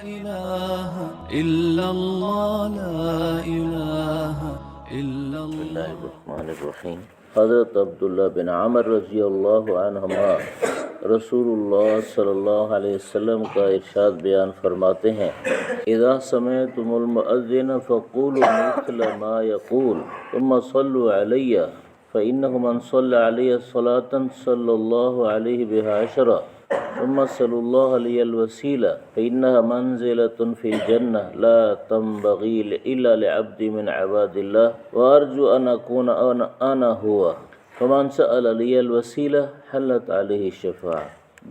إله إلا الله لا إله إلا بسم اللہ الله. الرحمن الرحیم. حضرت عبداللہ بن عمر رضی اللہ عنہما رسول اللہ صلی اللہ علیہ وسلم کا ارشاد بیان فرماتے ہیں: اذا سمعتم المؤذن فقولوا مثل ما يقول ثم صلوا علی فإنه من صلى علی صلاة صلی اللہ علیہ بها عشرا ثم صلوا الله لي الوسيلة فإنها منزلة في الجنة لا تنبغي إلا لعبد من عباد الله وأرجو أن أكون أنا هو فمن سأل لي الوسيلة حلت عليه الشفاعة.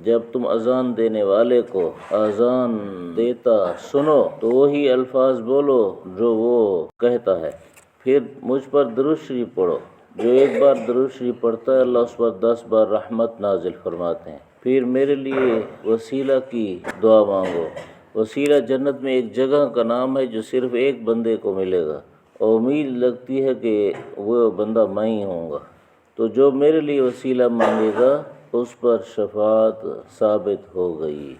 جب تم اذان دینے والے کو اذان دیتا سنو تو وہی الفاظ بولو جو وہ کہتا ہے، پھر مجھ پر درود شریف پڑھو. جو ایک بار درود شریف پڑھتا ہے اللہ اس پر 10 بار رحمت نازل فرماتے ہیں. پھر میرے لیے وسیلہ کی دعا مانگو. وسیلہ جنت میں ایک جگہ کا نام ہے جو صرف ایک بندے کو ملے گا، اور امید لگتی ہے کہ وہ بندہ میں ہی ہوں گا. تو جو میرے لیے وسیلہ مانگے گا اس پر شفاعت ثابت ہو گئی.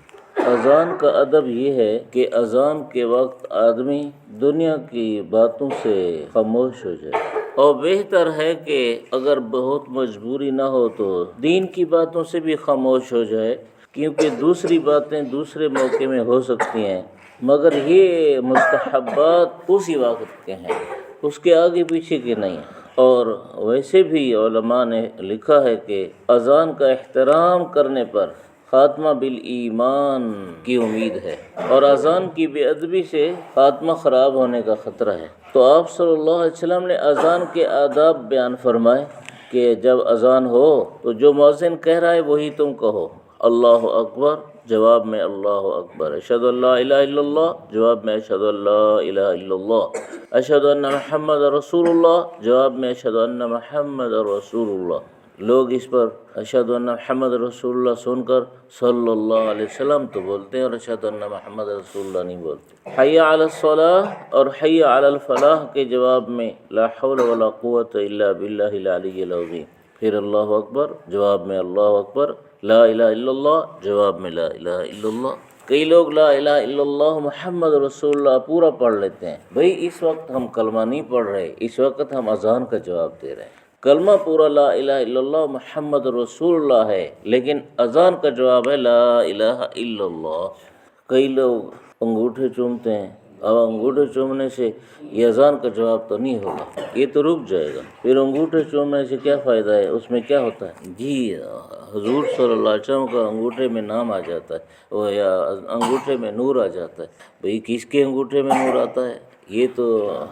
اذان کا ادب یہ ہے کہ اذان کے وقت آدمی دنیا کی باتوں سے خاموش ہو جائے، اور بہتر ہے کہ اگر بہت مجبوری نہ ہو تو دین کی باتوں سے بھی خاموش ہو جائے، کیونکہ دوسری باتیں دوسرے موقع میں ہو سکتی ہیں، مگر یہ مستحبات اسی وقت کے ہیں، اس کے آگے پیچھے کے نہیں ہیں. اور ویسے بھی علماء نے لکھا ہے کہ اذان کا احترام کرنے پر خاتمہ بالایمان کی امید ہے، اور اذان کی بے ادبی سے خاتمہ خراب ہونے کا خطرہ ہے. تو آپ صلی اللہ علیہ وسلم نے اذان کے آداب بیان فرمائے کہ جب اذان ہو تو جو مؤذن کہہ رہا ہے وہی تم کہو. اللہ اکبر جواب میں اللہ اکبر، اشہد ان لا الہ الا اللہ جواب میں اشہد ان لا الہ الا اللہ، اشہد ان محمد رسول اللہ جواب میں اشہد ان محمد رسول اللہ. لوگ اس پر اشہد ان محمد رسول اللہ سن کر صلی اللہ علیہ وسلم تو بولتے ہیں، اور اشہد ان محمد رسول اللہ نہیں بولتے. حی علی الصلاح اور حی علی الفلاح کے جواب میں لا حول ولا قوت الا باللہ العلی العظیم. پھر اللہ اکبر جواب میں اللہ اکبر، لا الہ الا اللہ جواب میں لا الہ الا اللہ. کئی لوگ لا الہ الا اللہ محمد رسول اللہ پورا پڑھ لیتے ہیں. بھئی اس وقت ہم کلمہ نہیں پڑھ رہے، اس وقت ہم اذان کا جواب دے رہے ہیں. کلمہ پورا لا الہ الا اللہ محمد رسول اللہ ہے، لیکن اذان کا جواب ہے لا الہ الا اللہ. کئی لوگ انگوٹھے چومتے ہیں، اب انگوٹھے چومنے سے یہ اذان کا جواب تو نہیں ہوگا، یہ تو رک جائے گا. پھر انگوٹھے چومنے سے کیا فائدہ ہے، اس میں کیا ہوتا ہے؟ جی حضور صلی اللہ علیہ وسلم کا انگوٹھے میں نام آ جاتا ہے، وہ یا انگوٹھے میں نور آ جاتا ہے. بھئی کس کے انگوٹھے میں نور آتا ہے؟ یہ تو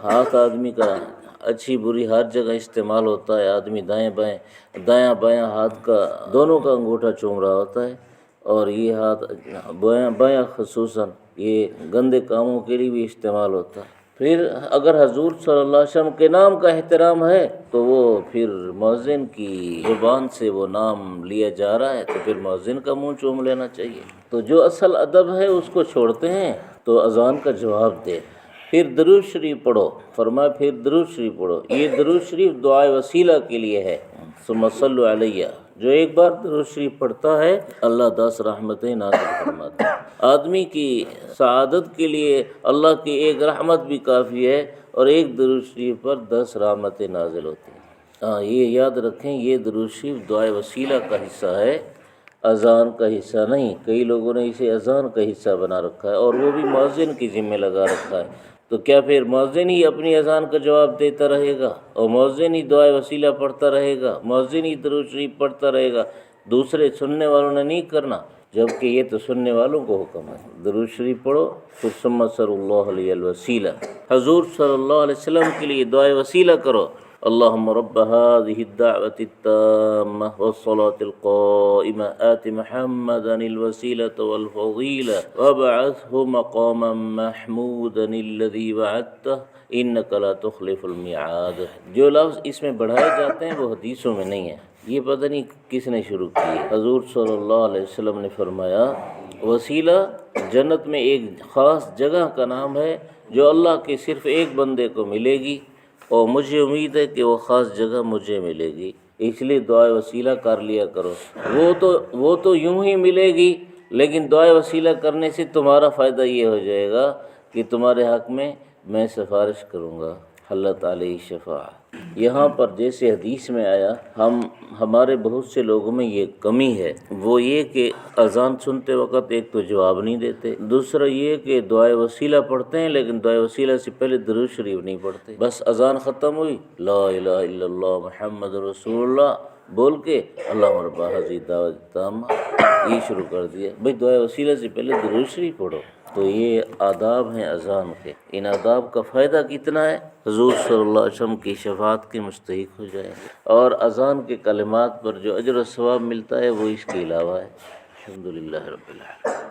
ہاتھ آدمی کا اچھی بری ہر جگہ استعمال ہوتا ہے. آدمی دایاں بایاں ہاتھ کا دونوں کا انگوٹھا چوم رہا ہوتا ہے، اور یہ ہاتھ بایاں خصوصاً یہ گندے کاموں کے لیے بھی استعمال ہوتا ہے. پھر اگر حضور صلی اللہ علیہ وسلم کے نام کا احترام ہے تو وہ پھر مؤذن کی زبان سے وہ نام لیا جا رہا ہے تو پھر مؤذن کا منہ چوم لینا چاہیے. تو جو اصل ادب ہے اس کو چھوڑتے ہیں تو اذان کا جواب دے. پھر درود شریف پڑھو، فرمایا پھر درود شریف پڑھو. یہ درود شریف دعائے وسیلہ کے لیے ہے. ثم صلوا علیہ، جو ایک بار درود شریف پڑھتا ہے اللہ 10 رحمتیں نازل فرماتا ہے. آدمی کی سعادت کے لیے اللہ کی ایک رحمت بھی کافی ہے، اور ایک درود شریف پر 10 رحمتیں نازل ہوتی ہیں. یہ یاد رکھیں، یہ درود شریف دعائے وسیلہ کا حصہ ہے، اذان کا حصہ نہیں. کئی لوگوں نے اسے اذان کا حصہ بنا رکھا ہے اور وہ بھی مؤذن کی ذمہ لگا رکھا ہے. تو کیا پھر مؤذن ہی اپنی اذان کا جواب دیتا رہے گا، اور مؤذن ہی دعائے وسیلہ پڑھتا رہے گا، مؤذن ہی درود شریف پڑھتا رہے گا؟ دوسرے سننے والوں نے نہیں کرنا، جبکہ یہ تو سننے والوں کو حکم ہے. درود شریف پڑھو، پھر ثم صلی اللہ علیہ الوسیلہ، حضور صلی اللہ علیہ وسلم کے لیے دعائے وسیلہ کرو. اللهم رب هذه الدعوة التامة والصلاة القائمة آت محمدا الوسيلة والفضيلة وابعثه مقاما محمودا الذي وعدته إنك لا تخلف الميعاد. جو لفظ اس میں بڑھائے جاتے ہیں وہ حدیثوں میں نہیں ہیں، یہ پتہ نہیں کس نے شروع کی. حضور صلی اللہ علیہ وسلم نے فرمایا وسیلہ جنت میں ایک خاص جگہ کا نام ہے جو اللہ کے صرف ایک بندے کو ملے گی، اور مجھے امید ہے کہ وہ خاص جگہ مجھے ملے گی. اس لیے دعائے وسیلہ کر لیا کرو. وہ تو یوں ہی ملے گی لیکن دعائے وسیلہ کرنے سے تمہارا فائدہ یہ ہو جائے گا کہ تمہارے حق میں سفارش کروں گا، حلت علیہ شفاعت۔ یہاں پر جیسے حدیث میں آیا، ہمارے بہت سے لوگوں میں یہ کمی ہے، وہ یہ کہ اذان سنتے وقت ایک تو جواب نہیں دیتے، دوسرا یہ کہ دعائے وسیلہ پڑھتے ہیں لیکن دعائے وسیلہ سے پہلے درود شریف نہیں پڑھتے، بس اذان ختم ہوئی لا الہ الا اللہ محمد رسول اللہ بول کے اللہم رب ہذہ الدعوۃ التامہ یہ شروع کر دیا۔ بھائی دعائے وسیلہ سے پہلے درود شریف پڑھو۔ تو یہ آداب ہیں اذان کے، ان آداب کا فائدہ کتنا ہے؟ حضور صلی اللہ علیہ وسلم کی شفاعت کے مستحق ہو جائیں گے، اور اذان کے کلمات پر جو اجر و ثواب ملتا ہے وہ اس کے علاوہ ہے۔ الحمدللہ رب العالمین۔